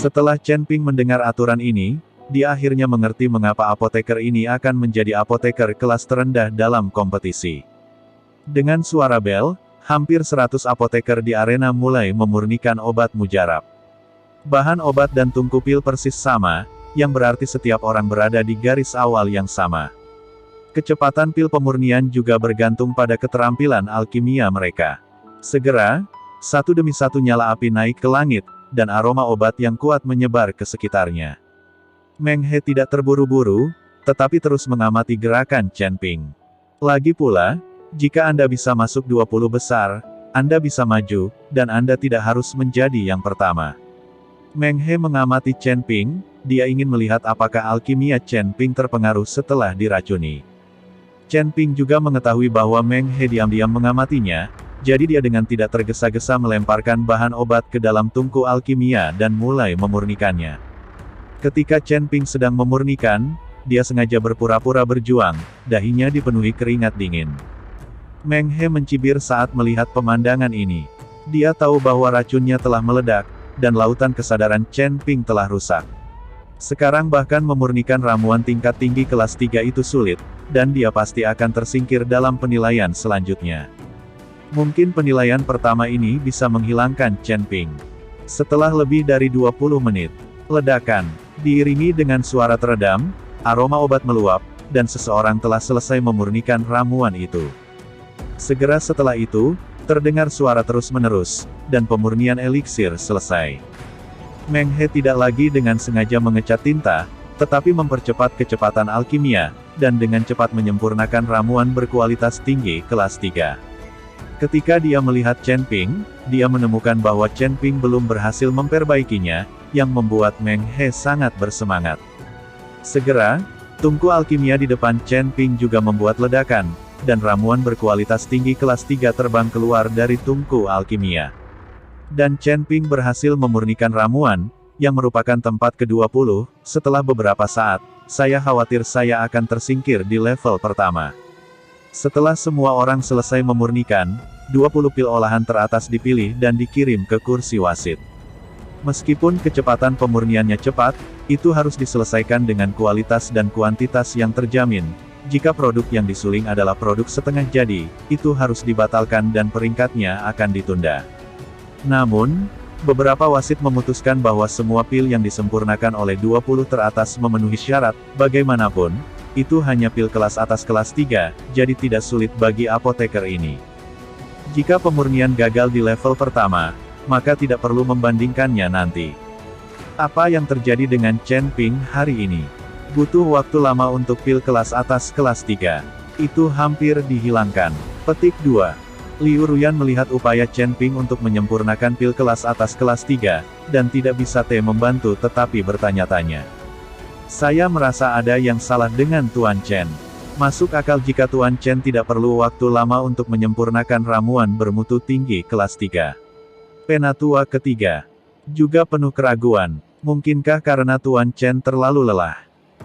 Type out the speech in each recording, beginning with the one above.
Setelah Chen Ping mendengar aturan ini, dia akhirnya mengerti mengapa apoteker ini akan menjadi apoteker kelas terendah dalam kompetisi. Dengan suara bel, hampir 100 apoteker di arena mulai memurnikan obat mujarab. Bahan obat dan tungku pil persis sama, yang berarti setiap orang berada di garis awal yang sama. Kecepatan pil pemurnian juga bergantung pada keterampilan alkimia mereka. Segera, satu demi satu nyala api naik ke langit, dan aroma obat yang kuat menyebar ke sekitarnya. Meng He tidak terburu-buru, tetapi terus mengamati gerakan Chen Ping. Lagi pula, jika Anda bisa masuk 20 besar, Anda bisa maju, dan Anda tidak harus menjadi yang pertama. Meng He mengamati Chen Ping, dia ingin melihat apakah alkimia Chen Ping terpengaruh setelah diracuni. Chen Ping juga mengetahui bahwa Meng He diam-diam mengamatinya, jadi dia dengan tidak tergesa-gesa melemparkan bahan obat ke dalam tungku alkimia dan mulai memurnikannya. Ketika Chen Ping sedang memurnikan, dia sengaja berpura-pura berjuang, dahinya dipenuhi keringat dingin. Meng He mencibir saat melihat pemandangan ini. Dia tahu bahwa racunnya telah meledak, dan lautan kesadaran Chen Ping telah rusak. Sekarang bahkan memurnikan ramuan tingkat tinggi kelas 3 itu sulit, dan dia pasti akan tersingkir dalam penilaian selanjutnya. Mungkin penilaian pertama ini bisa menghilangkan Chen Ping. Setelah lebih dari 20 menit, ledakan, diiringi dengan suara teredam, aroma obat meluap, dan seseorang telah selesai memurnikan ramuan itu. Segera setelah itu, terdengar suara terus-menerus, dan pemurnian eliksir selesai. Meng He tidak lagi dengan sengaja mengecat tinta, tetapi mempercepat kecepatan alkimia, dan dengan cepat menyempurnakan ramuan berkualitas tinggi kelas 3. Ketika dia melihat Chen Ping, dia menemukan bahwa Chen Ping belum berhasil memperbaikinya, yang membuat Meng He sangat bersemangat. Segera, tungku alkimia di depan Chen Ping juga membuat ledakan, dan ramuan berkualitas tinggi kelas 3 terbang keluar dari tungku alkimia. Dan Chen Ping berhasil memurnikan ramuan, yang merupakan tempat ke-20, setelah beberapa saat, saya khawatir saya akan tersingkir di level pertama. Setelah semua orang selesai memurnikan, 20 pil olahan teratas dipilih dan dikirim ke kursi wasit. Meskipun kecepatan pemurniannya cepat, itu harus diselesaikan dengan kualitas dan kuantitas yang terjamin. Jika produk yang disuling adalah produk setengah jadi, itu harus dibatalkan dan peringkatnya akan ditunda. Namun, beberapa wasit memutuskan bahwa semua pil yang disempurnakan oleh 20 teratas memenuhi syarat, bagaimanapun, itu hanya pil kelas atas kelas 3, jadi tidak sulit bagi apoteker ini. Jika pemurnian gagal di level pertama, maka tidak perlu membandingkannya nanti. Apa yang terjadi dengan Chen Ping hari ini? Butuh waktu lama untuk pil kelas atas kelas 3. Itu hampir dihilangkan. Petik 2. Liu Ruyan melihat upaya Chen Ping untuk menyempurnakan pil kelas atas kelas 3, dan tidak bisa membantu tetapi bertanya-tanya. Saya merasa ada yang salah dengan Tuan Chen. Masuk akal jika Tuan Chen tidak perlu waktu lama untuk menyempurnakan ramuan bermutu tinggi kelas 3. Penatua ketiga. Juga penuh keraguan. Mungkinkah karena Tuan Chen terlalu lelah?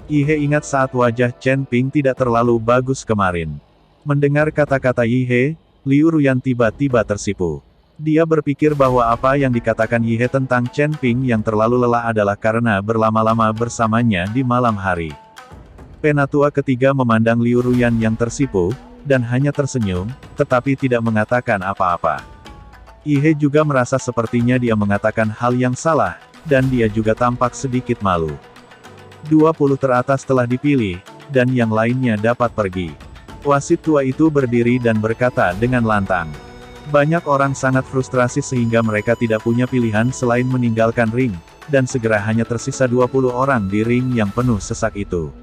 Yihe ingat saat wajah Chen Ping tidak terlalu bagus kemarin. Mendengar kata-kata Yihe, Liu Ruyan tiba-tiba tersipu. Dia berpikir bahwa apa yang dikatakan Yihe tentang Chen Ping yang terlalu lelah adalah karena berlama-lama bersamanya di malam hari. Penatua ketiga memandang Liu Ruyan yang tersipu, dan hanya tersenyum, tetapi tidak mengatakan apa-apa. Yihe juga merasa sepertinya dia mengatakan hal yang salah, dan dia juga tampak sedikit malu. 20 teratas telah dipilih, dan yang lainnya dapat pergi. Wasit tua itu berdiri dan berkata dengan lantang. Banyak orang sangat frustrasi sehingga mereka tidak punya pilihan selain meninggalkan ring, dan segera hanya tersisa 20 orang di ring yang penuh sesak itu.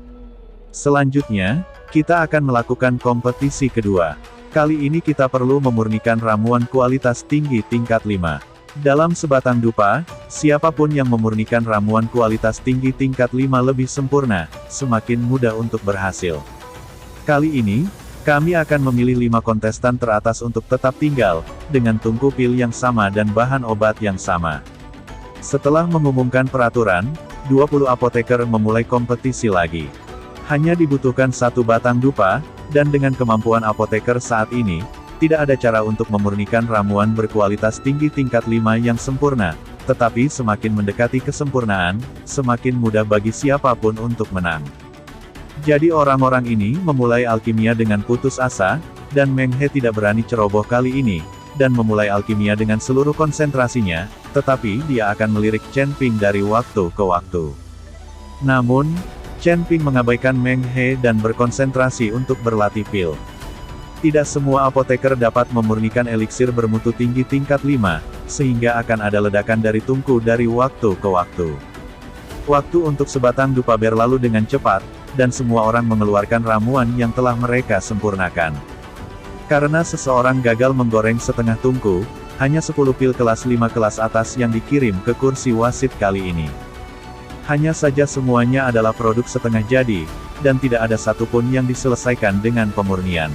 Selanjutnya, kita akan melakukan kompetisi kedua. Kali ini kita perlu memurnikan ramuan kualitas tinggi tingkat 5. Dalam sebatang dupa, siapapun yang memurnikan ramuan kualitas tinggi tingkat 5 lebih sempurna, semakin mudah untuk berhasil. Kali ini, kami akan memilih 5 kontestan teratas untuk tetap tinggal, dengan tungku pil yang sama dan bahan obat yang sama. Setelah mengumumkan peraturan, 20 apoteker memulai kompetisi lagi. Hanya dibutuhkan satu batang dupa, dan dengan kemampuan apoteker saat ini, tidak ada cara untuk memurnikan ramuan berkualitas tinggi tingkat 5 yang sempurna, tetapi semakin mendekati kesempurnaan, semakin mudah bagi siapapun untuk menang. Jadi orang-orang ini memulai alkimia dengan putus asa, dan Meng He tidak berani ceroboh kali ini, dan memulai alkimia dengan seluruh konsentrasinya, tetapi dia akan melirik Chen Ping dari waktu ke waktu. Namun, Chen Ping mengabaikan Meng He dan berkonsentrasi untuk berlatih pil. Tidak semua apoteker dapat memurnikan eliksir bermutu tinggi tingkat 5, sehingga akan ada ledakan dari tungku dari waktu ke waktu. Waktu untuk sebatang dupa berlalu dengan cepat, dan semua orang mengeluarkan ramuan yang telah mereka sempurnakan. Karena seseorang gagal menggoreng setengah tungku, hanya 10 pil kelas 5 kelas atas yang dikirim ke kursi wasit kali ini. Hanya saja semuanya adalah produk setengah jadi, dan tidak ada satupun yang diselesaikan dengan pemurnian.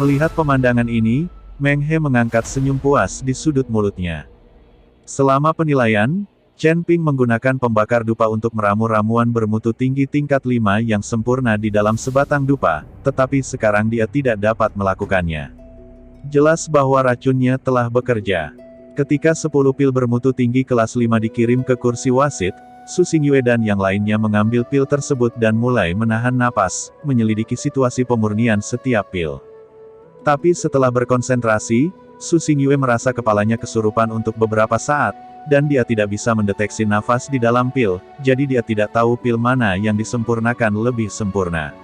Melihat pemandangan ini, Meng He mengangkat senyum puas di sudut mulutnya. Selama penilaian, Chen Ping menggunakan pembakar dupa untuk meramu ramuan bermutu tinggi tingkat 5 yang sempurna di dalam sebatang dupa, tetapi sekarang dia tidak dapat melakukannya. Jelas bahwa racunnya telah bekerja. Ketika 10 pil bermutu tinggi kelas 5 dikirim ke kursi wasit, Su Xingyue dan yang lainnya mengambil pil tersebut dan mulai menahan napas, menyelidiki situasi pemurnian setiap pil. Tapi setelah berkonsentrasi, Su Xingyue merasa kepalanya kesurupan untuk beberapa saat, dan dia tidak bisa mendeteksi nafas di dalam pil, jadi dia tidak tahu pil mana yang disempurnakan lebih sempurna.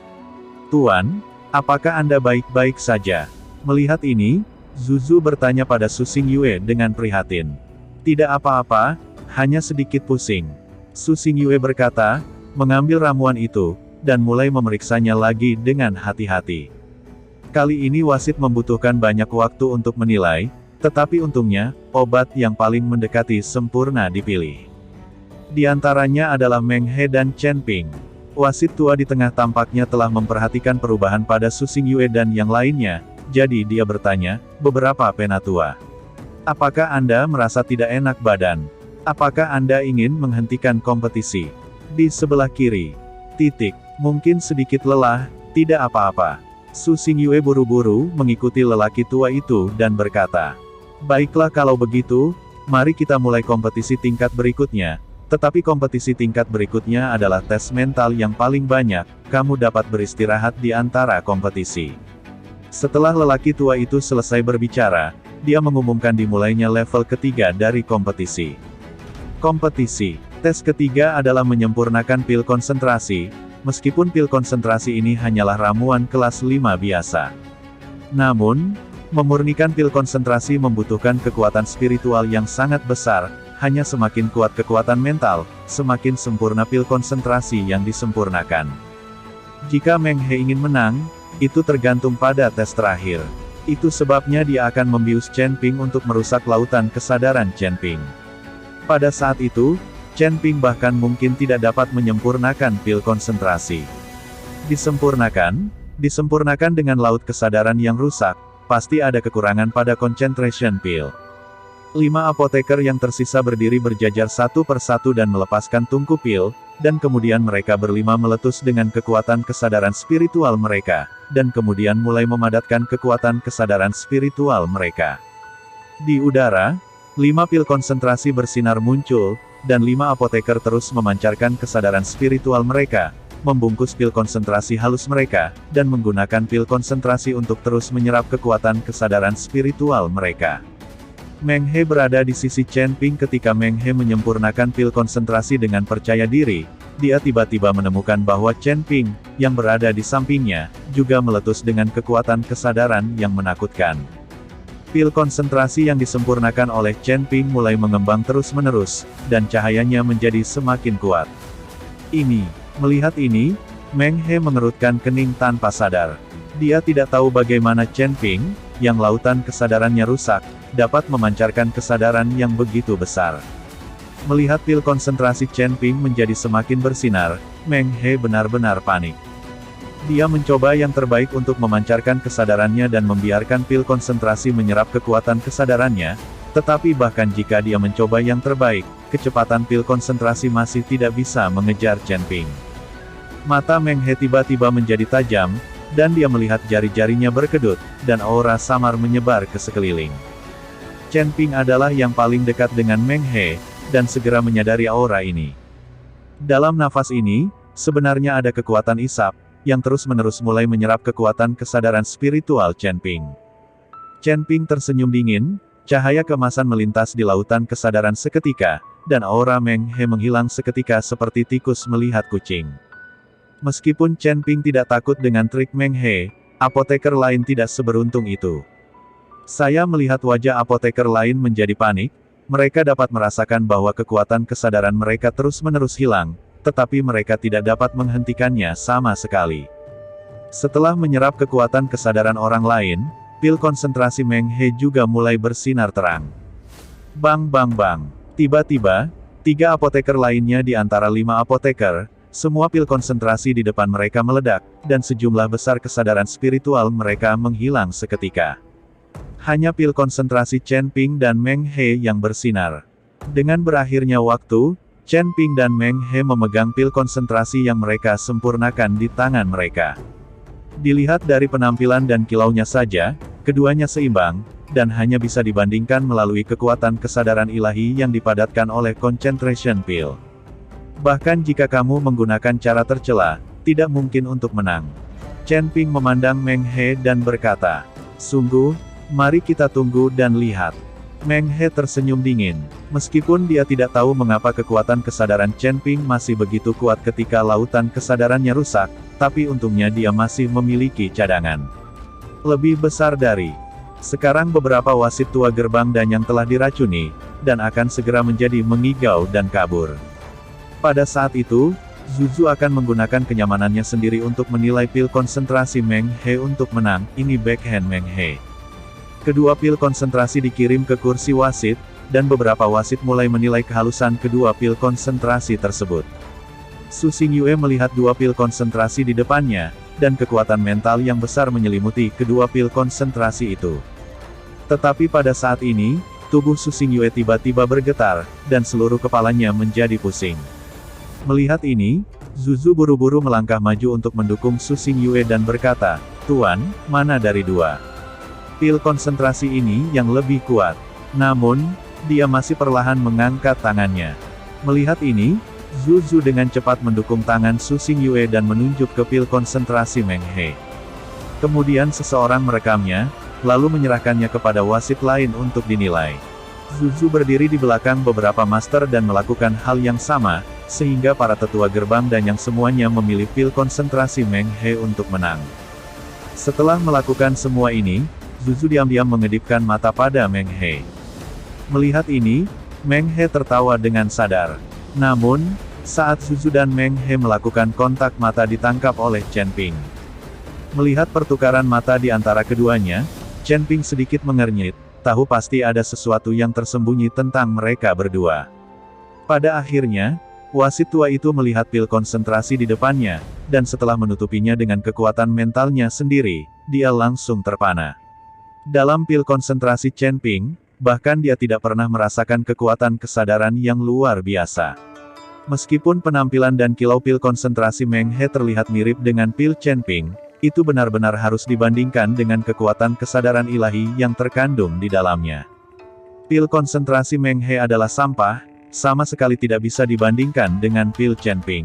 "Tuan, apakah Anda baik-baik saja?" Melihat ini, Zuzu bertanya pada Su Xingyue dengan prihatin. "Tidak apa-apa, hanya sedikit pusing." Su Xingyue berkata, mengambil ramuan itu, dan mulai memeriksanya lagi dengan hati-hati. Kali ini wasit membutuhkan banyak waktu untuk menilai, tetapi untungnya, obat yang paling mendekati sempurna dipilih. Di antaranya adalah Meng He dan Chen Ping. Wasit tua di tengah tampaknya telah memperhatikan perubahan pada Su Xingyue dan yang lainnya, jadi dia bertanya, "Beberapa penatua. Apakah Anda merasa tidak enak badan? Apakah Anda ingin menghentikan kompetisi?" Di sebelah kiri. Mungkin sedikit lelah, tidak apa-apa. Su Xingyue buru-buru mengikuti lelaki tua itu dan berkata, "Baiklah kalau begitu, mari kita mulai kompetisi tingkat berikutnya, tetapi kompetisi tingkat berikutnya adalah tes mental yang paling banyak, kamu dapat beristirahat di antara kompetisi." Setelah lelaki tua itu selesai berbicara, dia mengumumkan dimulainya level ketiga dari kompetisi. Kompetisi. Tes ketiga adalah menyempurnakan pil konsentrasi, meskipun pil konsentrasi ini hanyalah ramuan kelas 5 biasa. Namun, memurnikan pil konsentrasi membutuhkan kekuatan spiritual yang sangat besar, hanya semakin kuat kekuatan mental, semakin sempurna pil konsentrasi yang disempurnakan. Jika Meng He ingin menang, itu tergantung pada tes terakhir. Itu sebabnya dia akan membius Chen Ping untuk merusak lautan kesadaran Chen Ping. Pada saat itu, Chen Ping bahkan mungkin tidak dapat menyempurnakan pil konsentrasi. Disempurnakan dengan laut kesadaran yang rusak, pasti ada kekurangan pada concentration pil. 5 apoteker yang tersisa berdiri berjajar satu persatu dan melepaskan tungku pil, dan kemudian mereka berlima meletus dengan kekuatan kesadaran spiritual mereka, dan kemudian mulai memadatkan kekuatan kesadaran spiritual mereka. Di udara, 5 pil konsentrasi bersinar muncul, dan 5 apoteker terus memancarkan kesadaran spiritual mereka, membungkus pil konsentrasi halus mereka, dan menggunakan pil konsentrasi untuk terus menyerap kekuatan kesadaran spiritual mereka. Meng He berada di sisi Chen Ping ketika Meng He menyempurnakan pil konsentrasi dengan percaya diri, dia tiba-tiba menemukan bahwa Chen Ping, yang berada di sampingnya, juga meletus dengan kekuatan kesadaran yang menakutkan. Pil konsentrasi yang disempurnakan oleh Chen Ping mulai mengembang terus-menerus, dan cahayanya menjadi semakin kuat. Melihat ini, Meng He mengerutkan kening tanpa sadar. Dia tidak tahu bagaimana Chen Ping, yang lautan kesadarannya rusak, dapat memancarkan kesadaran yang begitu besar. Melihat pil konsentrasi Chen Ping menjadi semakin bersinar, Meng He benar-benar panik. Dia mencoba yang terbaik untuk memancarkan kesadarannya dan membiarkan pil konsentrasi menyerap kekuatan kesadarannya, tetapi bahkan jika dia mencoba yang terbaik, kecepatan pil konsentrasi masih tidak bisa mengejar Chen Ping. Mata Meng He tiba-tiba menjadi tajam, dan dia melihat jari-jarinya berkedut, dan aura samar menyebar ke sekeliling. Chen Ping adalah yang paling dekat dengan Meng He, dan segera menyadari aura ini. Dalam nafas ini, sebenarnya ada kekuatan isap, yang terus-menerus mulai menyerap kekuatan kesadaran spiritual Chen Ping. Chen Ping tersenyum dingin, cahaya keemasan melintas di lautan kesadaran seketika, dan aura Meng He menghilang seketika seperti tikus melihat kucing. Meskipun Chen Ping tidak takut dengan trik Meng He, apoteker lain tidak seberuntung itu. Saya melihat wajah apoteker lain menjadi panik, mereka dapat merasakan bahwa kekuatan kesadaran mereka terus-menerus hilang, tetapi mereka tidak dapat menghentikannya sama sekali. Setelah menyerap kekuatan kesadaran orang lain, pil konsentrasi Meng He juga mulai bersinar terang. Bang bang bang. Tiba-tiba, 3 apoteker lainnya di antara 5 apoteker, semua pil konsentrasi di depan mereka meledak, dan sejumlah besar kesadaran spiritual mereka menghilang seketika. Hanya pil konsentrasi Chen Ping dan Meng He yang bersinar. Dengan berakhirnya waktu, Chen Ping dan Meng He memegang pil konsentrasi yang mereka sempurnakan di tangan mereka. Dilihat dari penampilan dan kilaunya saja, keduanya seimbang, dan hanya bisa dibandingkan melalui kekuatan kesadaran ilahi yang dipadatkan oleh concentration pill. Bahkan jika kamu menggunakan cara tercela, tidak mungkin untuk menang. Chen Ping memandang Meng He dan berkata, "Sungguh, mari kita tunggu dan lihat." Meng He tersenyum dingin. Meskipun dia tidak tahu mengapa kekuatan kesadaran Chen Ping masih begitu kuat ketika lautan kesadarannya rusak, tapi untungnya dia masih memiliki cadangan lebih besar dari. Sekarang beberapa wasit tua gerbang Danyang telah diracuni, dan akan segera menjadi mengigau dan kabur. Pada saat itu, Zuzu akan menggunakan kenyamanannya sendiri untuk menilai pil konsentrasi Meng He untuk menang, ini backhand Meng He. Kedua pil konsentrasi dikirim ke kursi wasit, dan beberapa wasit mulai menilai kehalusan kedua pil konsentrasi tersebut. Su Xingyue melihat 2 pil konsentrasi di depannya, dan kekuatan mental yang besar menyelimuti kedua pil konsentrasi itu. Tetapi pada saat ini, tubuh Su Xingyue tiba-tiba bergetar, dan seluruh kepalanya menjadi pusing. Melihat ini, Zuzu buru-buru melangkah maju untuk mendukung Su Xingyue dan berkata, "Tuan, mana dari 2 pil konsentrasi ini yang lebih kuat?" Namun, dia masih perlahan mengangkat tangannya. Melihat ini, Zuzu dengan cepat mendukung tangan Su Xingyue dan menunjuk ke pil konsentrasi Meng He. Kemudian seseorang merekamnya, lalu menyerahkannya kepada wasit lain untuk dinilai. Zuzu berdiri di belakang beberapa master dan melakukan hal yang sama, sehingga para tetua gerbang dan yang semuanya memilih pil konsentrasi Meng He untuk menang. Setelah melakukan semua ini, Zuzu diam-diam mengedipkan mata pada Meng He. Melihat ini, Meng He tertawa dengan sadar. Namun, saat Zuzu dan Meng He melakukan kontak mata ditangkap oleh Chen Ping. Melihat pertukaran mata di antara keduanya, Chen Ping sedikit mengernyit, tahu pasti ada sesuatu yang tersembunyi tentang mereka berdua. Pada akhirnya, wasit tua itu melihat pil konsentrasi di depannya, dan setelah menutupinya dengan kekuatan mentalnya sendiri, dia langsung terpana. Dalam pil konsentrasi Chen Ping, bahkan dia tidak pernah merasakan kekuatan kesadaran yang luar biasa. Meskipun penampilan dan kilau pil konsentrasi Meng He terlihat mirip dengan pil Chen Ping, itu benar-benar harus dibandingkan dengan kekuatan kesadaran ilahi yang terkandung di dalamnya. Pil konsentrasi Meng He adalah sampah, sama sekali tidak bisa dibandingkan dengan pil Chen Ping.